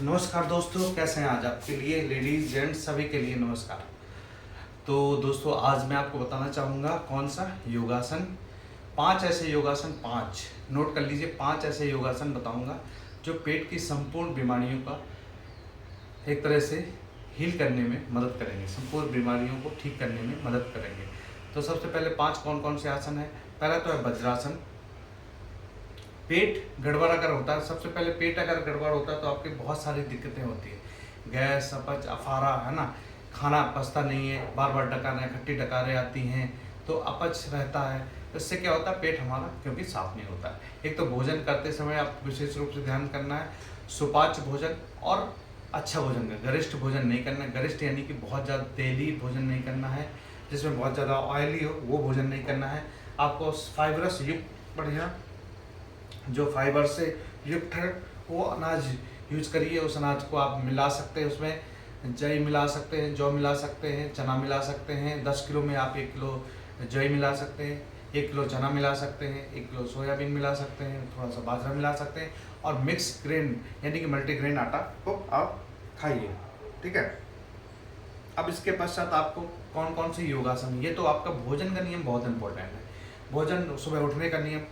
नमस्कार दोस्तों, कैसे हैं? आज आपके लिए लेडीज जेंट्स सभी के लिए नमस्कार। तो दोस्तों, आज मैं आपको बताना चाहूँगा कौन सा योगासन, 5 ऐसे योगासन, 5 नोट कर लीजिए। 5 ऐसे योगासन बताऊँगा जो पेट की संपूर्ण बीमारियों का एक तरह से हील करने में मदद करेंगे, संपूर्ण बीमारियों को ठीक करने में मदद करेंगे। तो सबसे पहले 5 कौन कौन से आसन है। पहला तो है वज्रासन। पेट गड़बड़ अगर होता है, सबसे पहले पेट अगर गड़बड़ होता है तो आपकी बहुत सारी दिक्कतें होती है, गैस, अपच, अफारा, है ना। खाना पचता नहीं है, बार बार डकारें, खट्टी डकारें आती हैं, तो अपच रहता है। तो इससे क्या होता है, पेट हमारा क्योंकि साफ नहीं होता है। एक तो भोजन करते समय आप विशेष रूप से ध्यान करना है सुपाच्य भोजन और अच्छा भोजन का, गरिष्ठ भोजन नहीं करना है। गरिष्ठ यानी कि बहुत ज़्यादा तेली भोजन नहीं करना है, जिसमें बहुत ज़्यादा ऑयली हो वो भोजन नहीं करना है। आपको फाइबरस युक्त बढ़िया जो फाइबर से युक्त है वो अनाज यूज करिए। उस अनाज को आप मिला सकते हैं, उसमें जई मिला सकते हैं, जौ मिला सकते हैं, चना मिला सकते हैं। 10 किलो में आप 1 किलो जई मिला सकते हैं, 1 किलो चना मिला सकते हैं, 1 किलो सोयाबीन मिला सकते हैं, थोड़ा सा बाजरा मिला सकते हैं और मिक्स ग्रेन यानी कि मल्टीग्रेन आटा को आप खाइए, ठीक है। अब इसके पश्चात आपको कौन कौन से योगासन, ये तो आपका भोजन का नियम बहुत इंपॉर्टेंट है, भोजन सुबह उठने का नियम।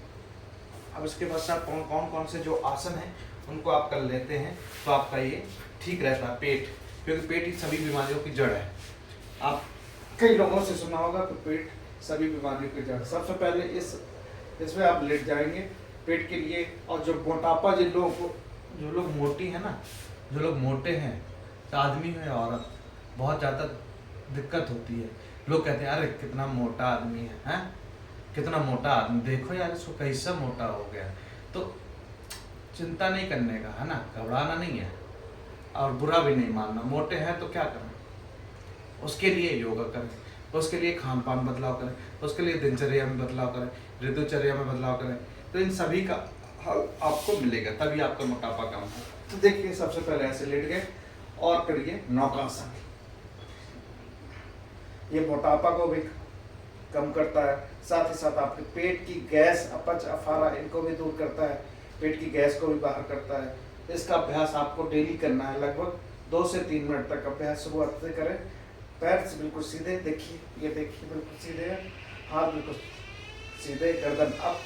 अब इसके पश्चात कौन कौन से जो आसन हैं उनको आप कर लेते हैं तो आपका ये ठीक रहता है पेट, क्योंकि पेट ही सभी बीमारियों की जड़ है। आप कई लोगों से सुना होगा कि पेट सभी बीमारियों की जड़। सबसे पहले इसमें आप लेट जाएंगे पेट के लिए। और जो मोटापा, जिन लोगों को, जो लोग मोटी है ना, जो लोग मोटे हैं, चाहे आदमी हो या औरत, बहुत ज़्यादा दिक्कत होती है। लोग कहते हैं अरे कितना मोटा आदमी है, कितना मोटा आदमी, देखो यार इसको कैसा मोटा हो गया। तो चिंता नहीं करने का, है ना, घबराना नहीं है और बुरा भी नहीं मानना। मोटे हैं तो क्या करें, उसके लिए योगा करें, उसके लिए खान पान बदलाव करें, उसके लिए दिनचर्या में बदलाव करें, ऋतुचर्या में बदलाव करें। तो इन सभी का हल आपको मिलेगा, तभी आपका मोटापा कम हो। तो देखिए, सबसे पहले ऐसे लेट गए और करिए नौकासन। ये मोटापा को भी कम करता है, साथ ही साथ आपके पेट की गैस, अपच, अफारा इनको भी दूर करता है, पेट की गैस को भी बाहर करता है। इसका अभ्यास आपको डेली करना है, लगभग 2 से 3 मिनट तक अभ्यास शुरुआत से करें। पैर से बिल्कुल सीधे, देखिए, ये देखिए बिल्कुल सीधे है, हाथ बिल्कुल सीधे, गर्दन अप।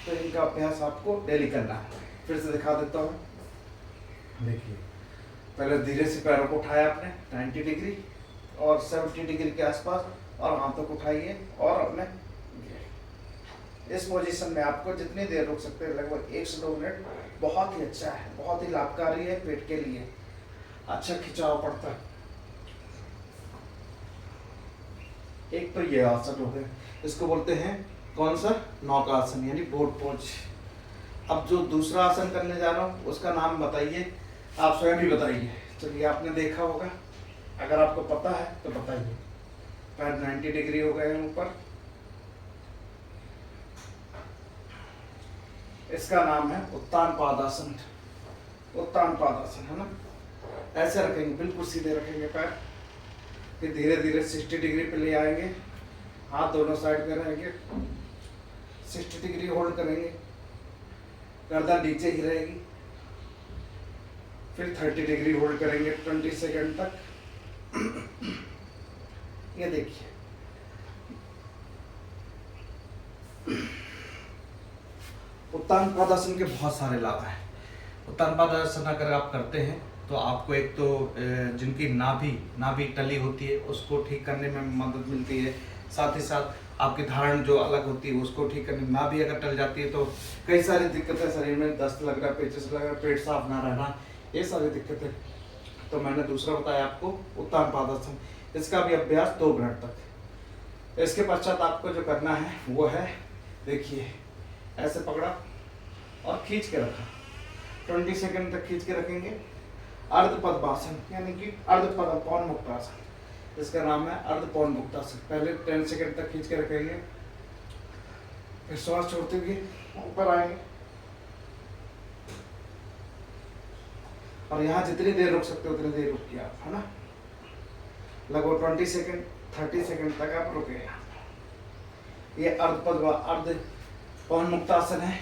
तो इनका अभ्यास आपको डेली करना है। फिर से दिखा देता हूँ, देखिए। पहले धीरे से पैरों को उठाया आपने 90 डिग्री और 70 डिग्री के आसपास, और हाथों को उठाइए और अपने इस पोजीशन में आपको जितनी देर रुक सकते हैं, लगभग 1 से 2 मिनट, बहुत ही अच्छा है, बहुत ही लाभकारी है पेट के लिए। अच्छा खिंचाव पड़ता है। एक तो ये आसन हो गए, इसको बोलते हैं कौन सा, नौकासन यानी बोट पोज। अब जो दूसरा आसन करने जा रहा हूँ उसका नाम बताइए, आप स्वयं ही बताइए। चलिए, आपने देखा होगा, अगर आपको पता है तो बताइए। पैर 90 डिग्री हो गए हैं ऊपर। इसका नाम है उत्तान पादासन। उत्तान पादासन, है ना। ऐसे रखेंगे, बिल्कुल सीधे रखेंगे पैर, फिर धीरे धीरे 60 डिग्री पे ले आएंगे, हाथ दोनों साइड में रहेंगे, 60 डिग्री होल्ड करेंगे, गर्दन नीचे ही रहेगी, फिर 30 डिग्री होल्ड करेंगे 20 सेकंड तक। ये देखिए, उत्तान पादासन के बहुत सारे लाभ हैं। उत्तान पादासन अगर आप करते हैं तो आपको एक तो जिनकी नाभि टली होती है उसको ठीक करने में मदद मिलती है, साथ ही साथ आपकी धारण जो अलग होती है उसको ठीक करने में, नाभि अगर टल जाती है तो कई सारी दिक्कतें शरीर में, दस्त लग रहा है, पेचिस लग रहा है, पेट साफ ना रहना, ये सारी दिक्कतें। तो मैंने दूसरा बताया आपको उत्तान पादासन, इसका भी अभ्यास 2 मिनट तक। इसके पश्चात आपको जो करना है वो है, देखिए, ऐसे पकड़ा और खींच के रखा, 20 सेकंड तक खींच के रखेंगे। अर्ध पद्मासन यानी कि अर्ध पौन मुक्तासन, इसका नाम है अर्ध पौन मुक्तासन। पहले 10 सेकंड तक खींच के रखेंगे, फिर श्वास छोड़ते हुए ऊपर आएंगे और यहाँ जितनी देर रुक सकते हो उतनी देर रुकिए आप, है ना। लगभग 20 सेकंड 30 सेकंड तक आप रुके। ये अर्ध पौन मुक्तासन है।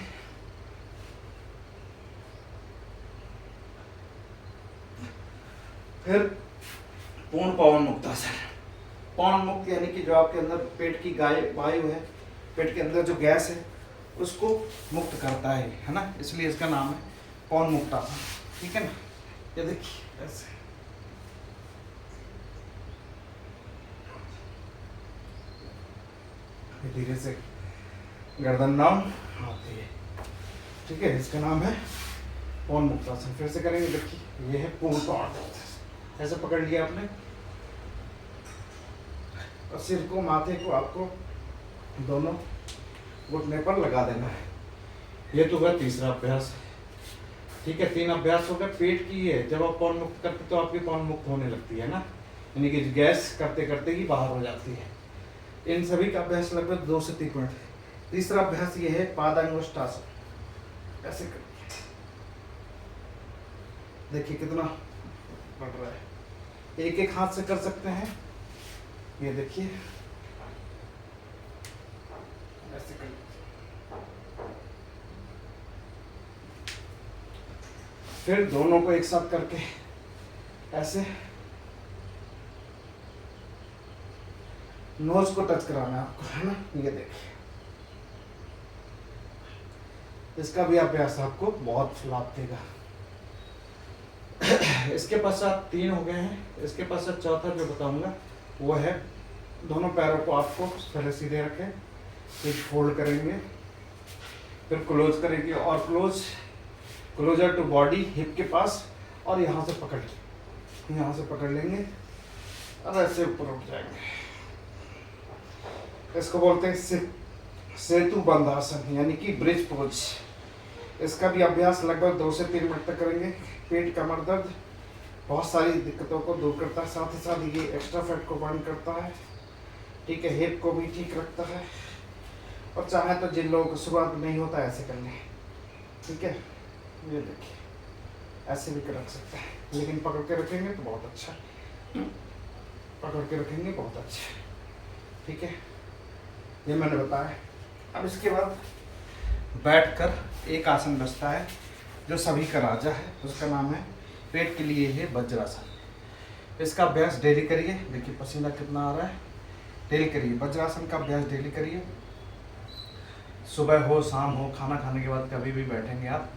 फिर पूर्ण पवन मुक्तासन। पवन मुक्त यानी कि जो आपके अंदर पेट की वायु है, पेट के अंदर जो गैस है उसको मुक्त करता है ना, इसलिए इसका नाम है पवन मुक्तासन। ठीक है ना, ये देखिए ऐसे धीरे से गर्दन डाउन आती है। ठीक है, इसका नाम है पवन मुक्तासन। फिर से करेंगे, देखिए ये है पूर्ण पवन। ऐसे पकड़ लिया आपने और सिर को, माथे को आपको दोनों घुटने पर लगा देना है। ये तो हुआ तीसरा अभ्यास। ठीक है, 3 अभ्यास हो गए। पेट की है, जब आप पवन मुक्त करते तो आपकी पवन मुक्त होने लगती है ना, यानी कि गैस करते करते ही बाहर हो जाती है। इन सभी का अभ्यास लगभग 2 से 3 मिनट। तीसरा अभ्यास ये है पादांगुष्ठासन। ऐसे करिए, देखिए कितना बढ़ रहा है। एक एक हाथ से कर सकते हैं, ये देखिए ऐसे करिए। फिर दोनों को एक साथ करके ऐसे नोज को टच कराना है आपको, है ना। ये देखिए, इसका भी अभ्यास आपको बहुत लाभ देगा। इसके पश्चात 3 हो गए हैं। इसके पश्चात चौथा जो बताऊंगा वो है, दोनों पैरों को आपको पहले सीधे रखें, फिर फोल्ड करेंगे, फिर क्लोज करेंगे और क्लोजर टू बॉडी, हिप के पास, और यहाँ से पकड़ लेंगे और ऐसे ऊपर उठ जाएंगे। इसको बोलते हैं सेतु बंधासन, यानी कि ब्रिज पोज। इसका भी अभ्यास लगभग 2 से 3 मिनट तक करेंगे। पेट, कमर दर्द, बहुत सारी दिक्कतों को दूर करता है, साथ ही साथ ये एक्स्ट्रा फैट को बर्न करता है। ठीक है, हिप को भी ठीक रखता है। और चाहे तो जिन लोगों को शुरुआत नहीं होता ऐसे कर लें। ठीक है, ये देखिए ऐसे भी रख सकते हैं, लेकिन पकड़ के रखेंगे तो बहुत अच्छा, पकड़ के रखेंगे बहुत अच्छा। ठीक है, ये मैंने बताया। अब इसके बाद बैठकर एक आसन बचता है जो सभी का राजा है, उसका नाम है, पेट के लिए है वज्रासन। इसका अभ्यास डेली करिए। देखिए पसीना कितना आ रहा है, डेली करिए। वज्रासन का अभ्यास डेली करिए, सुबह हो शाम हो, खाना खाने के बाद कभी भी बैठेंगे आप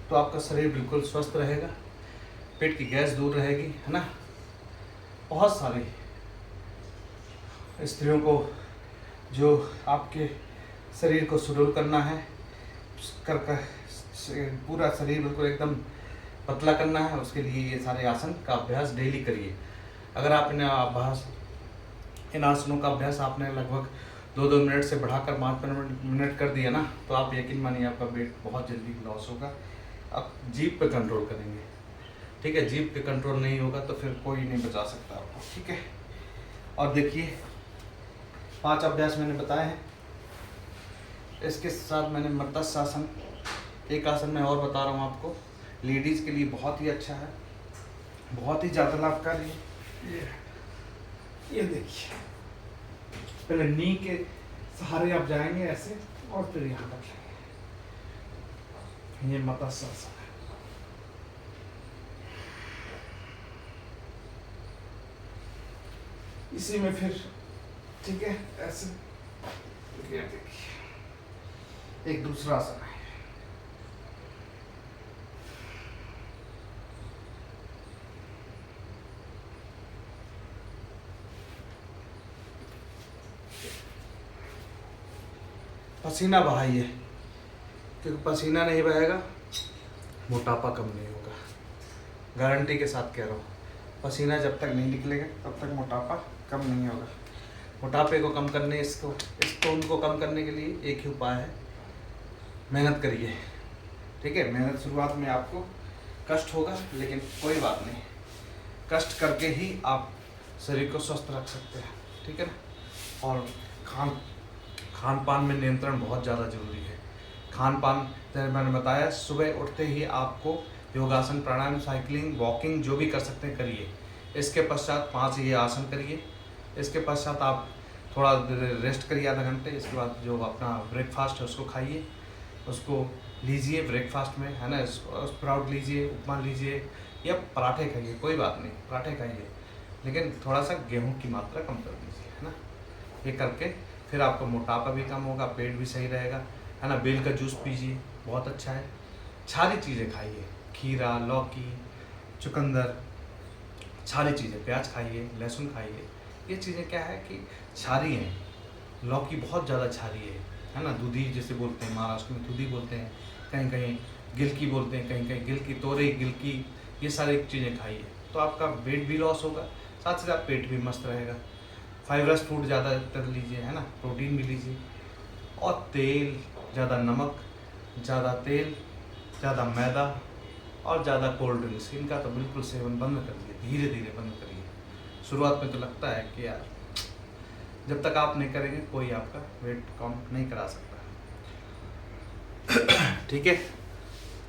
तो आपका शरीर बिल्कुल स्वस्थ रहेगा, पेट की गैस दूर रहेगी, है ना। बहुत सारी स्त्रियों को जो आपके शरीर को सुडौल करना है, पूरा शरीर बिल्कुल एकदम पतला करना है, उसके लिए ये सारे आसन का अभ्यास डेली करिए। अगर आप इन आसनों का अभ्यास आपने लगभग 2-2 मिनट से बढ़ाकर 5 मिनट कर दिया ना, तो आप यकीन मानिए आपका वेट बहुत जल्दी लॉस होगा। आप जीभ पे कंट्रोल करेंगे। ठीक है, जीभ पे कंट्रोल नहीं होगा तो फिर कोई नहीं बचा सकता आपको। ठीक है, और देखिए 5 अभ्यास मैंने बताए हैं। इसके साथ मैंने मत्स्यासन, एक आसन मैं और बता रहा हूँ आपको, लेडीज़ के लिए बहुत ही अच्छा है, बहुत ही ज़्यादा लाभकारी है। ये देखिए, पहले नी के सहारे आप जाएंगे ऐसे और फिर यहाँ तक जाएंगे। ये मत्स्यासन है। इसी में फिर ठीक है ऐसे देखिए, एक दूसरा आसन है। पसीना बहाइए, क्योंकि पसीना नहीं बहेगा मोटापा कम नहीं होगा। गारंटी के साथ कह रहा हूँ, पसीना जब तक नहीं निकलेगा तब तक मोटापा कम नहीं होगा। मोटापे को कम करने, इस टोन को कम करने के लिए एक ही उपाय है, मेहनत करिए। ठीक है, मेहनत शुरुआत में आपको कष्ट होगा, लेकिन कोई बात नहीं, कष्ट करके ही आप शरीर को स्वस्थ रख सकते हैं। ठीक है ना। और खान पान में नियंत्रण बहुत ज़्यादा जरूरी है। खान पान जैसे मैंने बताया, सुबह उठते ही आपको योगासन, प्राणायाम, साइकिलिंग, वॉकिंग जो भी कर सकते हैं करिए। इसके पश्चात 5 ये आसन करिए। इसके पश्चात आप थोड़ा रेस्ट करिए आधा घंटे। इसके बाद जो अपना ब्रेकफास्ट है उसको खाइए, उसको लीजिए ब्रेकफास्ट में, है ना। स्प्राउट लीजिए, उपमा लीजिए, या पराठे खाइए, कोई बात नहीं, पराठे खाइए, लेकिन थोड़ा सा गेहूं की मात्रा कम कर दीजिए, है ना। ये करके फिर आपका मोटापा भी कम होगा, पेट भी सही रहेगा, है ना। बेल का जूस पीजिए, बहुत अच्छा है। सारी चीज़ें खाइए, खीरा, लौकी, चुकंदर, सारी चीज़ें, प्याज खाइए, लहसुन खाइए। ये चीज़ें क्या है कि क्षारीय हैं, लौकी बहुत ज़्यादा क्षारीय है ना। दूधी जिसे बोलते हैं, महाराष्ट्र में दूधी बोलते हैं, कहीं कहीं गिलकी बोलते हैं, कहीं कहीं गिलकी, तोरई, गिलकी, ये सारी चीज़ें खाइए तो आपका वेट भी लॉस होगा, साथ ही साथ पेट भी मस्त रहेगा। फाइबरस फूड ज़्यादा कर लीजिए, है ना, प्रोटीन भी लीजिए। और तेल, ज़्यादा नमक, ज़्यादा तेल, ज़्यादा मैदा और ज़्यादा कोल्ड ड्रिंक्स, इनका तो बिल्कुल सेवन बंद करिए, धीरे धीरे बंद करिए। शुरुआत में तो लगता है कि यार जब तक आप नहीं करेंगे कोई आपका वेट कम नहीं करा सकता। ठीक है,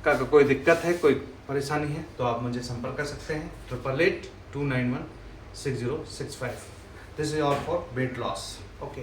का कोई दिक्कत है, कोई परेशानी है तो आप मुझे संपर्क कर सकते हैं 8882916065। This is all for weight loss. Okay.